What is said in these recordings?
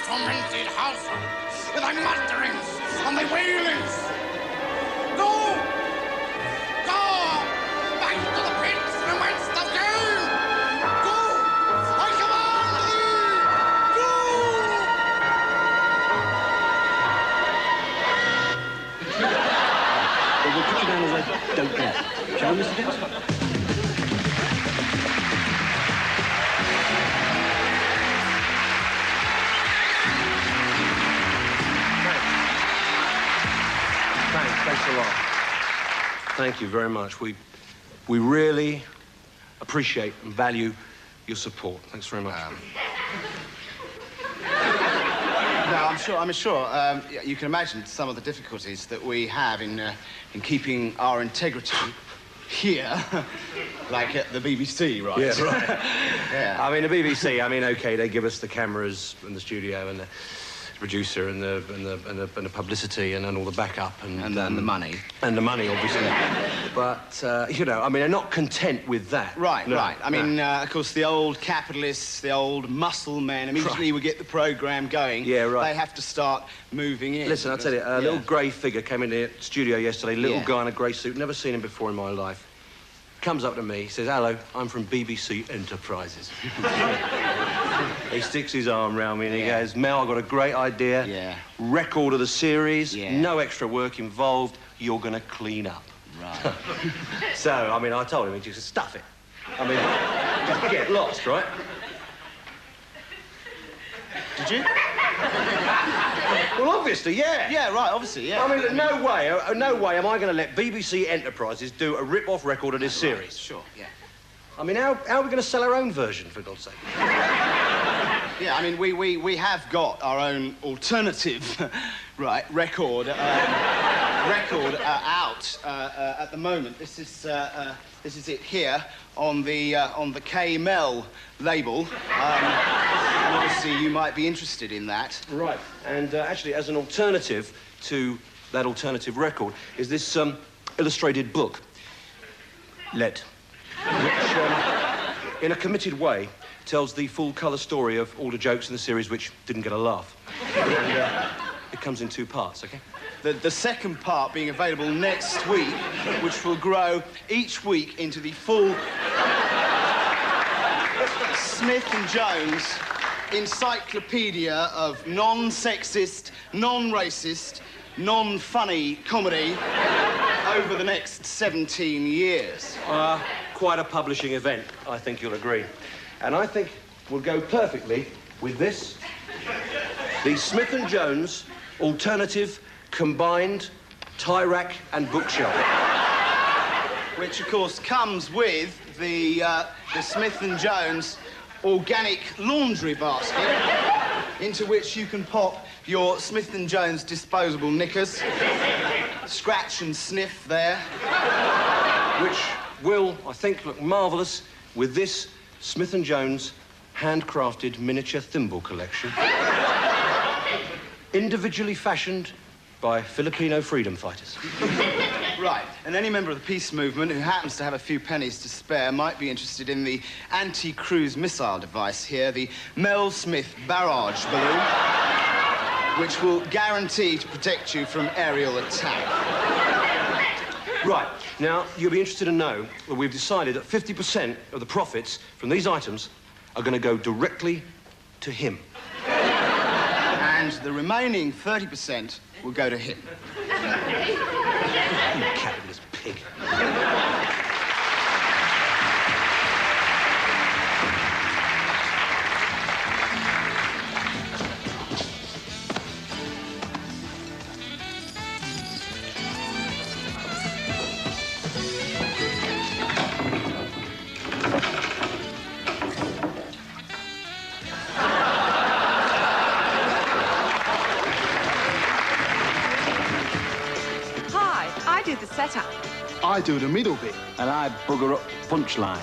tormented house with thy mutterings and thy wailings. Go! Go! Back to the pits from whence thou came! Go! I command thee! Go! Well, we'll put you down as I don't care. Shall we, Mr. Dix? Thanks a lot. Thank you very much. We really appreciate and value your support. Thanks very much. No, I'm sure. You can imagine some of the difficulties that we have in keeping our integrity here, like at the BBC, right? Yeah, right. Yeah. I mean, the BBC. I mean, okay, they give us the cameras and the studio and the producer and the publicity and all the backup and the money. And the money, obviously. But, you know, I mean, they're not content with that. Right, no, right. I mean, of course, the old capitalists, the old muscle men, immediately we get the programme going, yeah, right. They have to start moving in. Listen, I'll tell you, a little grey figure came in the studio yesterday, little guy in a grey suit, never seen him before in my life. Comes up to me, says, hello, I'm from BBC Enterprises. He sticks his arm round me and he goes, Mel, I've got a great idea. Yeah. Record of the series, yeah. No extra work involved, you're going to clean up. Right. So, I mean, I told him, he just said, stuff it. I mean, just get lost, right? Did you? Well, obviously, yeah. Yeah, right, obviously, yeah. I mean, no way am I going to let BBC Enterprises do a rip-off record of this series. Right, sure, yeah. I mean, how are we going to sell our own version, for God's sake? Yeah, I mean, we have got our own alternative, right, record out at the moment. This is it here on the K-Mel label. And obviously you might be interested in that. Right, and actually, as an alternative to that alternative record, is this illustrated book, Let, which, in a committed way, tells the full colour story of all the jokes in the series which didn't get a laugh. And it comes in 2 parts, OK? The second part being available next week, which will grow each week into the full Smith & Jones encyclopedia of non-sexist, non-racist, non-funny comedy over the next 17 years. Quite a publishing event, I think you'll agree. And I think will go perfectly with this, the Smith & Jones Alternative Combined Tie Rack and Bookshelf. Which, of course, comes with the Smith & Jones Organic Laundry Basket, into which you can pop your Smith & Jones disposable knickers, scratch and sniff there. Which will, I think, look marvellous with this Smith & Jones handcrafted miniature thimble collection. Individually fashioned by Filipino freedom fighters. Right, and any member of the peace movement who happens to have a few pennies to spare might be interested in the anti-cruise missile device here, the Mel Smith barrage balloon, which will guarantee to protect you from aerial attack. Right, now, you'll be interested to know that we've decided that 50% of the profits from these items are going to go directly to him. And the remaining 30% will go to him. You capitalist pig. Setup. I do the middle bit. And I bugger up punchline.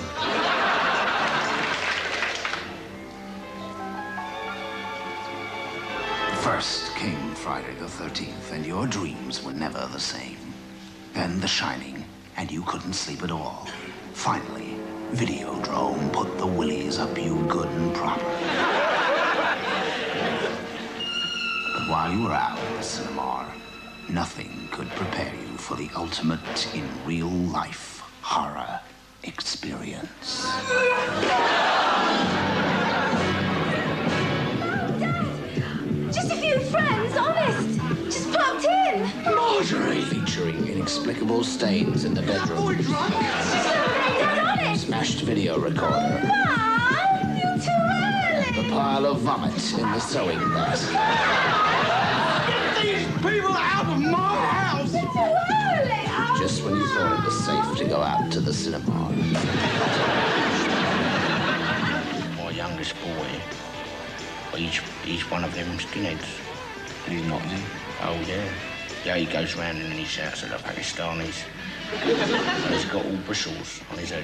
First came Friday the 13th, and your dreams were never the same. Then The Shining, and you couldn't sleep at all. Finally, Videodrome put the willies up you good and proper. while you were out at the cinema, nothing could prepare you for the ultimate in real-life horror experience. Just a few friends, honest. Just popped in. Marjorie featuring inexplicable stains in the bedroom. Dad, honest. Smashed video recorder. Mom, you're too early. The pile of vomit in the sewing basket. Get these people out of my house! You're too early. Oh, Just when you thought it was safe to go out to the cinema. My youngest boy. He's one of them skinheads. He's not, is he? Oh, yeah. Yeah, he goes round and he shouts at the Pakistanis. And he's got all bristles on his head.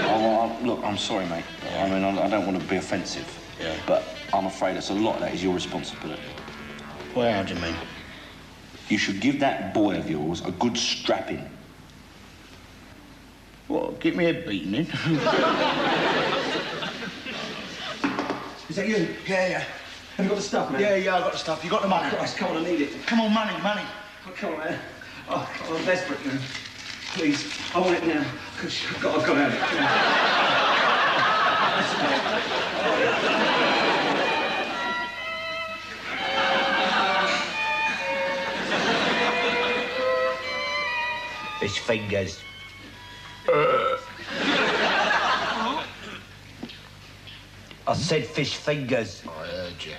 Oh, look, I'm sorry, mate. I mean, I don't want to be offensive. Yeah. But I'm afraid it's a lot of that is your responsibility. Well, how do you mean? You should give that boy of yours a good strapping. What, give me a beating in? Is that you? Yeah. Have you got the stuff, man? Yeah, I got the stuff. You got the money? Christ, come on, I need it. Come on, money. Oh, come on, man. Oh, I'm desperate now. Please, I want it now. I've got to have His fingers. I said fish fingers. I heard you.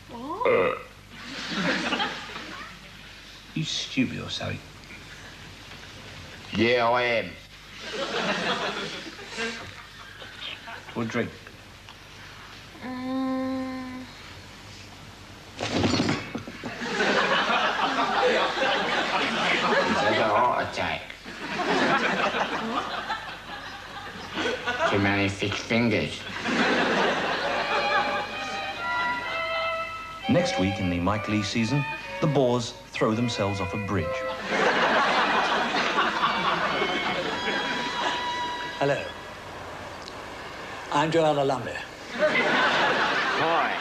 what? You stupid or something? Yeah, I am. What drink? He's had a heart attack. Too many fish fingers. Next week in the Mike Leigh season, the Boers throw themselves off a bridge. Hello. I'm Joanna Lumley. Hi.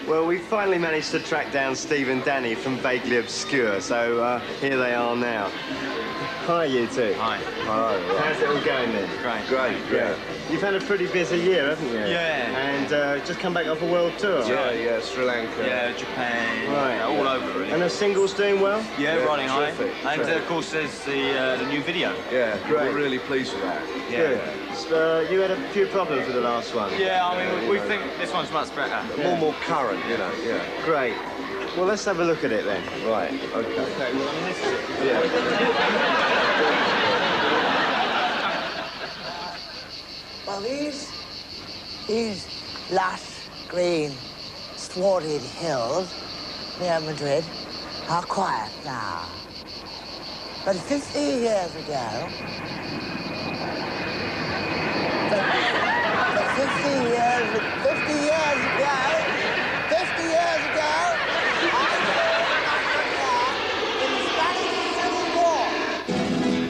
Well, we finally managed to track down Steve and Danny from Vaguely Obscure, so here they are now. Hi, you two. Hi. Hi. How's it all going then? Great. Yeah. You've had a pretty busy year, haven't you? Yeah. And just come back off a world tour. Yeah, Sri Lanka. Yeah, Japan. Right. All over, really. And the singles doing well? Yeah, riding high. terrific, And, terrific. of course, there's the new video. Yeah, great. We're really pleased with that. Good. You had a few problems with the last one. Yeah, I mean, we think this one's much better. More current, you know, yeah. Great. Well, let's have a look at it then. Right, okay. Well, I mean, this is it. Yeah. Well, these lush, green, swarded hills near Madrid are quiet now. But 50 years ago, but 50 years ago, I in the Spanish Civil War.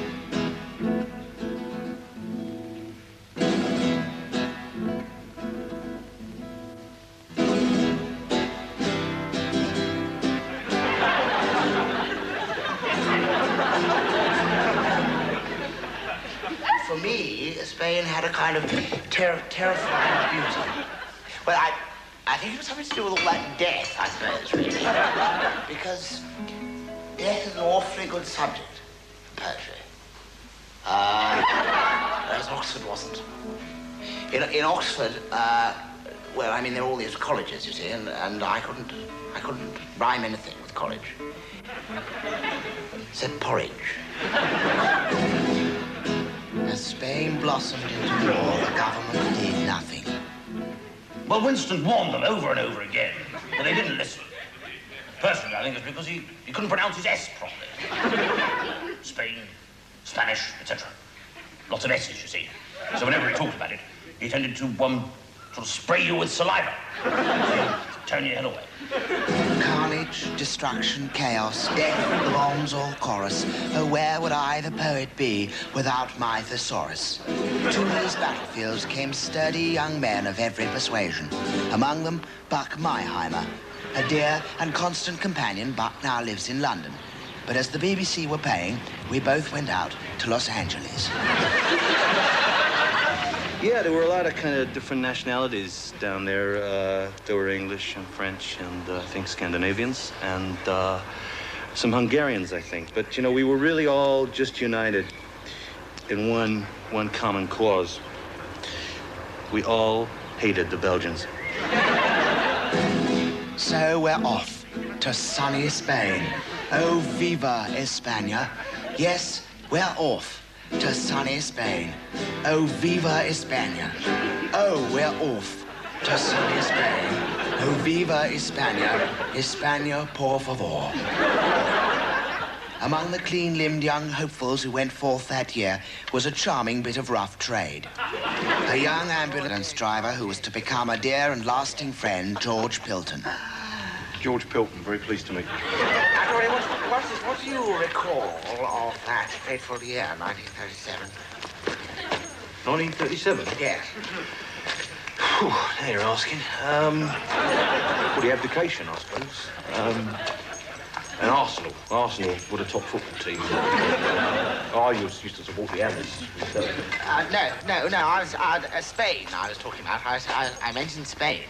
For me, Spain had a kind of terrifying beauty. Well, I think it was something to do with all that death, I suppose, really. Because death is an awfully good subject for poetry. Whereas Oxford wasn't. In Oxford, well, I mean, there are all these colleges, you see, and I couldn't rhyme anything with college. Except porridge. As Spain blossomed into war, the government did nothing. Well, Winston warned them over and over again, but they didn't listen. Personally, I think it's because he couldn't pronounce his S properly. Spain, Spanish, etc. Lots of S's, you see. So whenever he talked about it, he tended to, sort of spray you with saliva. turn your head away. Carnage, destruction, chaos, death belongs all chorus. Oh, where would I, the poet, be without my thesaurus? To these battlefields came sturdy young men of every persuasion. Among them, Buck Myheimer. A dear and constant companion, Buck now lives in London. But as the BBC were paying, we both went out to Los Angeles. Yeah, there were a lot of kind of different nationalities down there. There were English and French and I think Scandinavians and some Hungarians, I think. But, you know, we were really all just united in one common cause. We all hated the Belgians. So we're off to sunny Spain. Oh, viva España. Yes, we're off to sunny Spain. Oh, viva España. Oh, we're off to sunny Spain. Oh, viva España. España, por favor. Among the clean-limbed young hopefuls who went forth that year was a charming bit of rough trade. A young ambulance driver who was to become a dear and lasting friend, George Pilton. George Pilton, very pleased to meet you. What do you recall of that fateful year, 1937? 1937? Yes. Whew, now you're asking. Well, the abdication, I suppose. And Arsenal. Arsenal were the top football team. I used to support the Hammers. No. I was Spain. I was talking about. I mentioned Spain.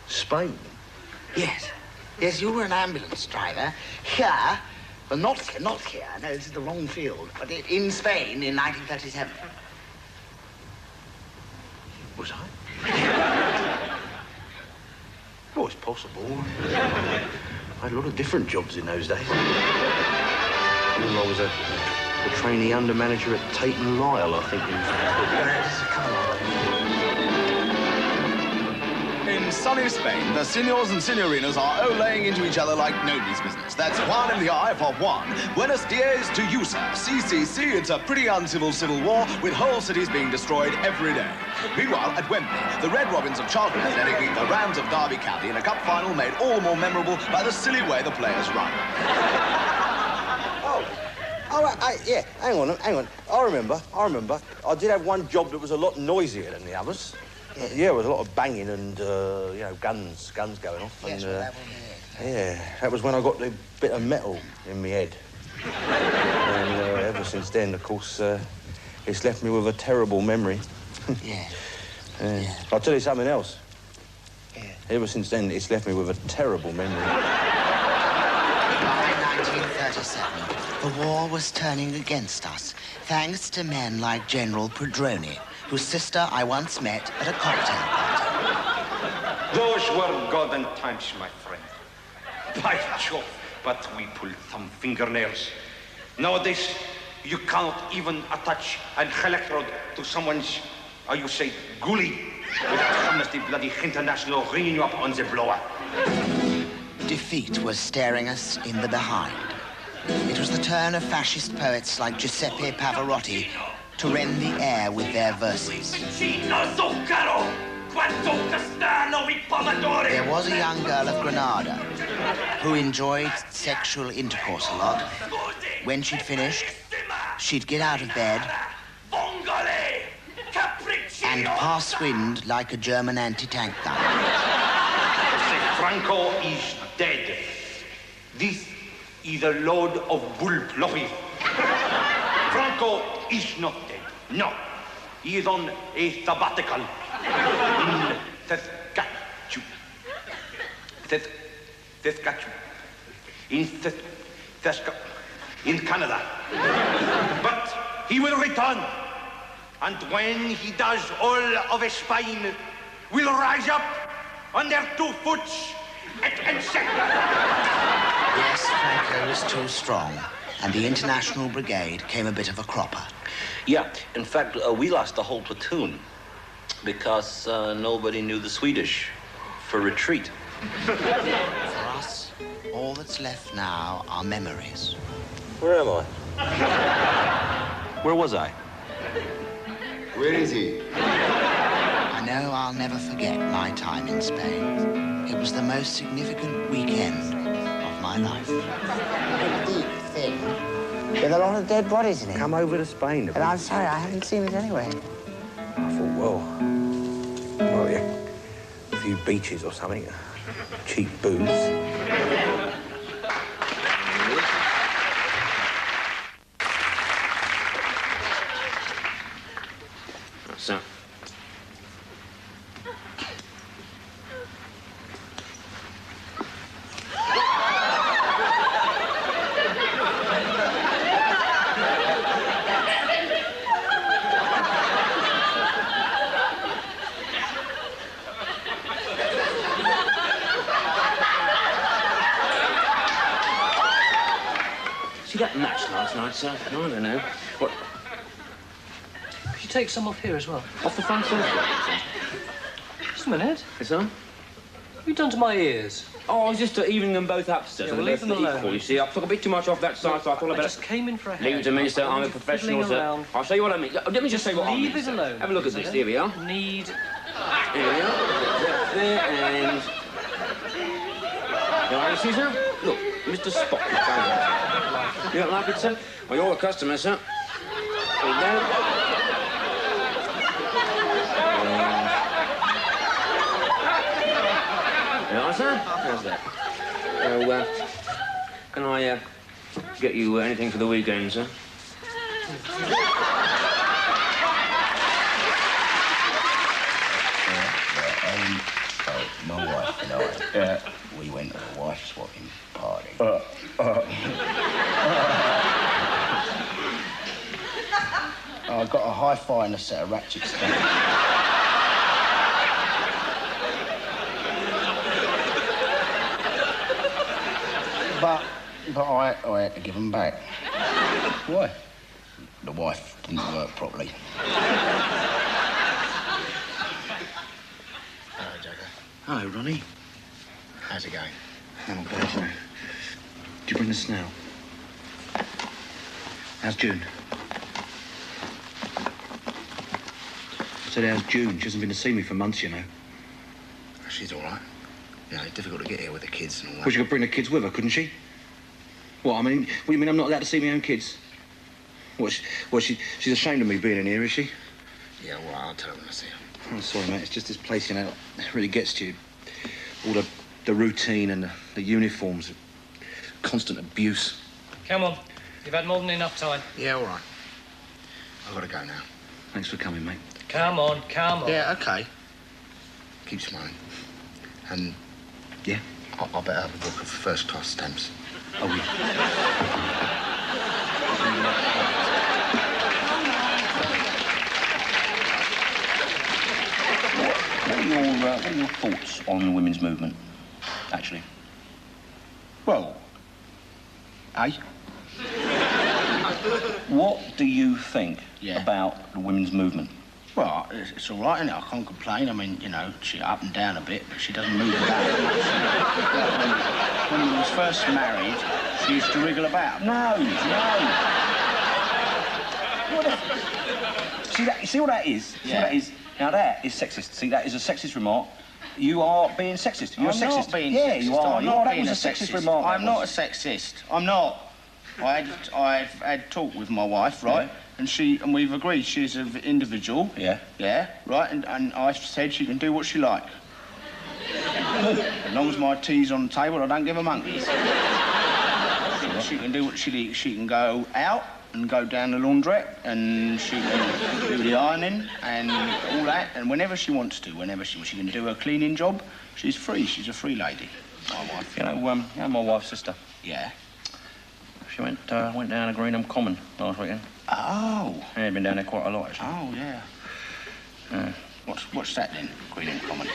Spain? Yes. Yes, you were an ambulance driver here, but not here. No, this is the wrong field. But in Spain in 1937. Was I? Oh, it's possible. I had a lot of different jobs in those days. I was a trainee under manager at Tate and Lyle, I think. Come on. In sunny Spain, the signors and signorinas are olaying into each other like nobody's business. That's one in the eye for one. Buenos dias to you, sir. CCC, it's a pretty uncivil civil war with whole cities being destroyed every day. Meanwhile, at Wembley, the Red Robins of Charlton Athletic beat the Rams of Derby County in a cup final made all the more memorable by the silly way the players run. Yeah, hang on. I remember. I did have one job that was a lot noisier than the others. Yeah, there was a lot of banging and, you know, guns going off. Yes, and, well, that was it. Yeah, that was when I got the bit of metal in my head. And ever since then, of course, it's left me with a terrible memory. Yeah. Yeah. I'll tell you something else. Yeah. Ever since then, it's left me with a terrible memory. By 1937, the war was turning against us, thanks to men like General Prodroni, whose sister I once met at a cocktail party. Those were golden times, my friend. By Jove, but we pulled some fingernails. Nowadays, you cannot even attach an electrode to someone's, how you say, gully, without the bloody international ringing you up on the blower. Defeat was staring us in the behind. It was the turn of fascist poets like Giuseppe Pavarotti to rend the air with their verses. There was a young girl of Granada who enjoyed sexual intercourse a lot. When she'd finished, she'd get out of bed and pass wind like a German anti-tank gun. Franco is dead. This is a load of bull fluffy. Franco is not dead. No. He is on a sabbatical in Saskatchewan. In Canada. But he will return. And when he does, all of Spain will rise up on their 2 foot and say... Yes, Franco was too strong, and the International Brigade came a bit of a cropper. Yeah, in fact, we lost the whole platoon because nobody knew the Swedish for retreat. For us, all that's left now are memories. Where am I? Where was I? Where is he? And know I'll never forget my time in Spain. It was the most significant weekend of my life. A deep thing with a lot of dead bodies in it. Come over to Spain. And I'm sorry, I haven't seen it anyway. I thought, well, yeah, a few beaches or something, cheap booze. So. See that match last night, sir? I don't know. What? Could you take some off here as well? Off the front sofa? Just a minute. Yes, sir? What have you done to my ears? Oh, I was just evening them both up, sir. Yeah, so well, they're leave them both alone. equal, you see. I took a bit too much off that side, so I thought I'd better... just came in for a Leave it to me, sir. I'm a professional, sir. Around. I'll show you what I mean. Let me just say what I mean. Leave it alone. Have a look at this. Here we are. Need... Here we are. There, and... Now, you see, sir? Look, Mr. Spock. You don't like it, sir? Well, you're a customer, sir. There you go. There you are, sir. How's that? So, can I get you anything for the weekend, sir? My wife and I, we went to a wife swapping party. I got a hi-fi and a set of ratchet stamps. But I had to give them back. Why? The wife didn't work properly. Hello, Jagger. Hello, Ronnie. How's it going? Not bad, sir. Did you bring the snail? How's June? I said, how's June? She hasn't been to see me for months, you know. She's all right. You know, it's difficult to get here with the kids and all that. Well, she could bring the kids with her, couldn't she? What, I mean, what do you mean I'm not allowed to see my own kids? She's ashamed of me being in here, is she? Yeah, well, I'll tell her when I see her. I'm sorry, mate. It's just this place, you know, it really gets to you. All the routine and the uniforms, constant abuse. Come on. You've had more than enough time. Yeah, all right. I've got to go now. Thanks for coming, mate. Come on, come on. Yeah, OK. Keep smiling. And... Yeah? I better have a book of first-class stamps. Oh, yeah. What are your thoughts on the women's movement, actually? Well, What do you think Yeah. about the women's movement? well, it's all right, isn't it? I can't complain. I mean, you know, she's up and down a bit, but she doesn't move about. When we was first married, she used to wriggle about. No. See what that is? See what that is? Now, that is sexist. See, that is a sexist remark. You are being sexist. You're I'm a sexist. not being yeah, sexist. you are. I'm You not are. That being was a sexist remark. I'm not a sexist. I'm not. I've had talk with my wife, right? Yeah. And we've agreed she's an individual. Yeah. Yeah, right? And I said she can do what she like. As long as my tea's on the table, I don't give her monkeys. She can do what she can go out and go down the laundrette, and she can do the ironing and all that. And whenever she wants to, she can do her cleaning job, she's free. She's a free lady. My wife. You know, my wife's sister. Yeah. She went down to Greenham Common last weekend. Oh. Yeah, been down there quite a lot, actually. Oh, yeah. What's that then, Greenham Common?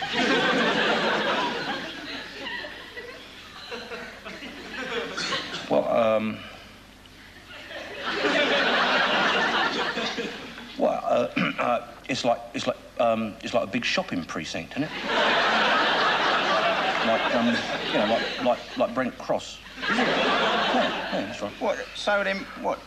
It's like a big shopping precinct, isn't it? like Brent Cross. Yeah, that's right. What? So then, what?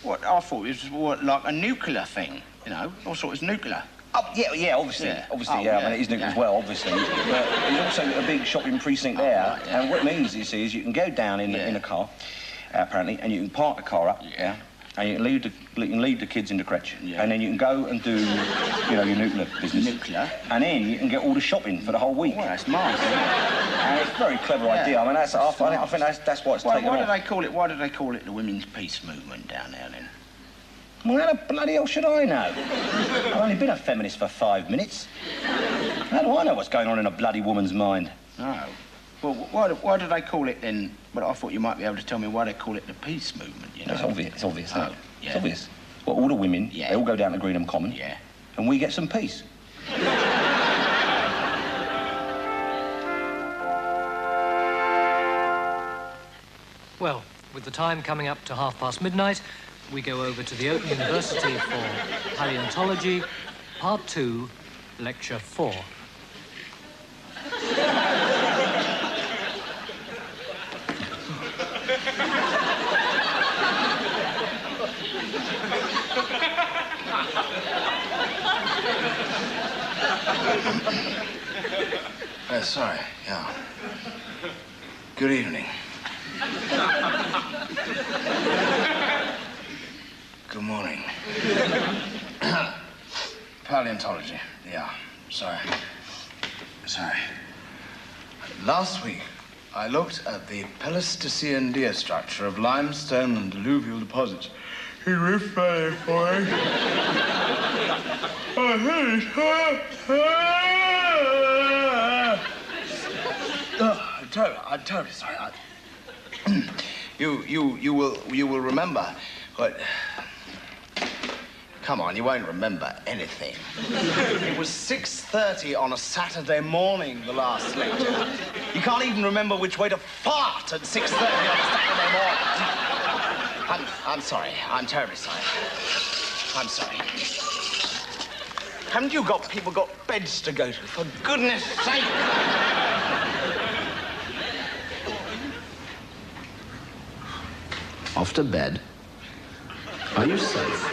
I thought it was like a nuclear thing, you know? I thought it was nuclear. Oh, yeah, obviously. Yeah. Obviously, Oh, yeah. I yeah, mean, it is Newton yeah. as well, obviously. But there's also a big shopping precinct there. right, yeah. And what it means, you see, is you can go down in a car, apparently, and you can park the car up, and you can lead the kids into crèche, and then you can go and do, you know, your nuclear business. Nuclear? And then you can get all the shopping for the whole week. Well, that's nice. And it's a very clever idea. I mean, I think that's why it's taken Why off. did they call it the women's peace movement down there then? Well, how the bloody hell should I know? I've only been a feminist for 5 minutes. How do I know what's going on in a bloody woman's mind? No. Well, why did they call it then? Well, I thought you might be able to tell me why they call it the peace movement, you know? It's obvious, isn't it? Oh, yeah. It's obvious. Well, all the women, they all go down to Greenham Common, and we get some peace. Well, with the time coming up to midnight, we go over to the Open University for Paleontology, Part 2, Lecture 4. Sorry, yeah. Good evening. Good morning. Paleontology, yeah. Sorry. Last week, I looked at the Pleistocene deer structure of limestone and alluvial deposits in Rift Valley Forest. I'm terribly sorry. You will remember, but come on, you won't remember anything. It was 6:30 on a Saturday morning, the last lecture. You can't even remember which way to fart at 6:30 on a Saturday morning. I'm sorry. I'm terribly sorry. I'm sorry. Haven't you people got beds to go to, for goodness sake? Off to bed? Are you safe?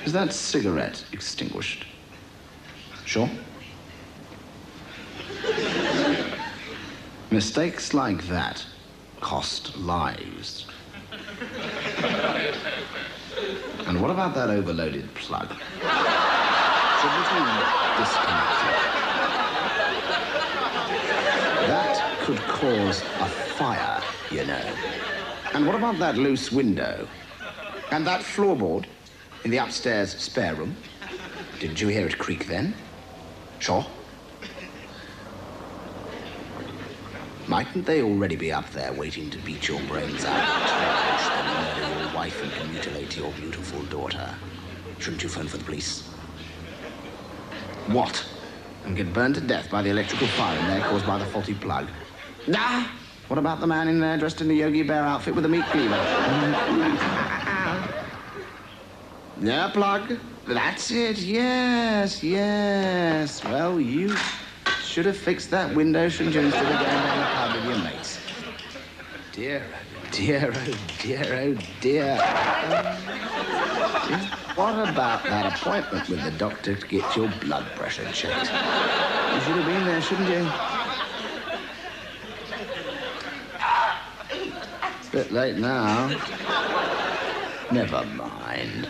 Is that cigarette extinguished? Sure? Mistakes like that cost lives. And what about that overloaded plug? Should we disconnect it? That could cause a fire, you know. And what about that loose window? And that floorboard in the upstairs spare room? Didn't you hear it creak then? Sure. Mightn't they already be up there waiting to beat your brains out, and murder your wife and mutilate your beautiful daughter? Shouldn't you phone for the police? What? And get burned to death by the electrical fire in there caused by the faulty plug? Nah! What about the man in there dressed in the Yogi Bear outfit with a meat cleaver? Yeah, plug. That's it. Yes. Well, you should have fixed that window, shouldn't you, instead of going down the pub with your mates. Dear, oh dear. What about that appointment with the doctor to get your blood pressure checked? You should have been there, shouldn't you? Bit late now. Never mind.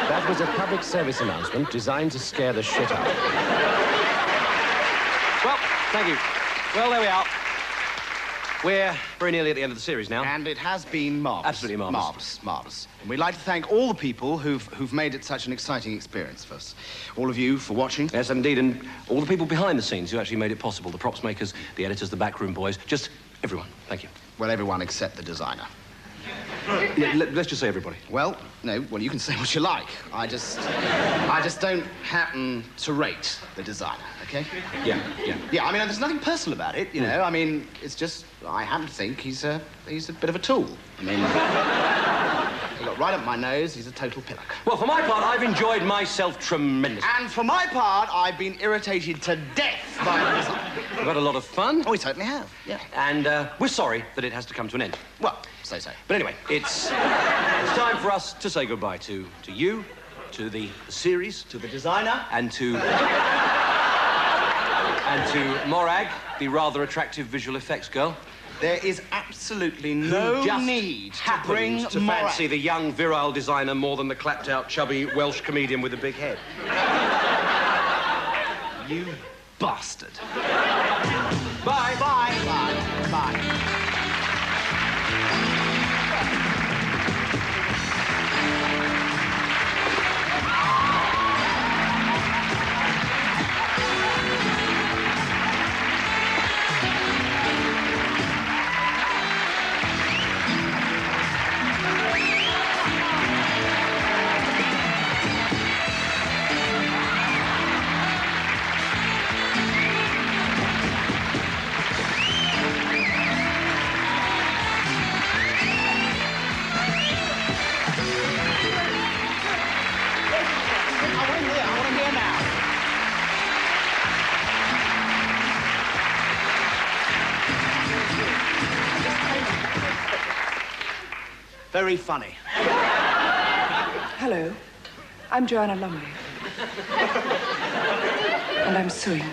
That was a public service announcement designed to scare the shit out of you. Well, thank you. Well, there we are. We're very nearly at the end of the series now. And it has been marvellous. Absolutely marvellous. Marvellous. And we'd like to thank all the people who've made it such an exciting experience for us. All of you for watching. Yes, indeed, and all the people behind the scenes who actually made it possible. The props makers, the editors, the backroom boys, just everyone. Thank you. Well, everyone except the designer. Let's just say everybody. Well, no, well, you can say what you like. I just don't happen to rate the designer, okay? Yeah. Yeah, I mean, there's nothing personal about it, you know? I mean, it's just, I happen to think he's a bit of a tool. I mean, he got right up my nose, he's a total pillock. Well, for my part, I've enjoyed myself tremendously. And for my part, I've been irritated to death by the design. We've had a lot of fun. Oh, we certainly have, yeah. And we're sorry that it has to come to an end. Well, so. But anyway, it's time for us to say goodbye to you, to the series, to the designer, and to Morag, the rather attractive visual effects girl. There is absolutely no need to bring to Morag. fancy the young, virile designer more than the clapped-out, chubby Welsh comedian with a big head. You bastard. Bye. Bye. Bye. Bye. Very funny. Hello, I'm Joanna Lumley. And I'm suing.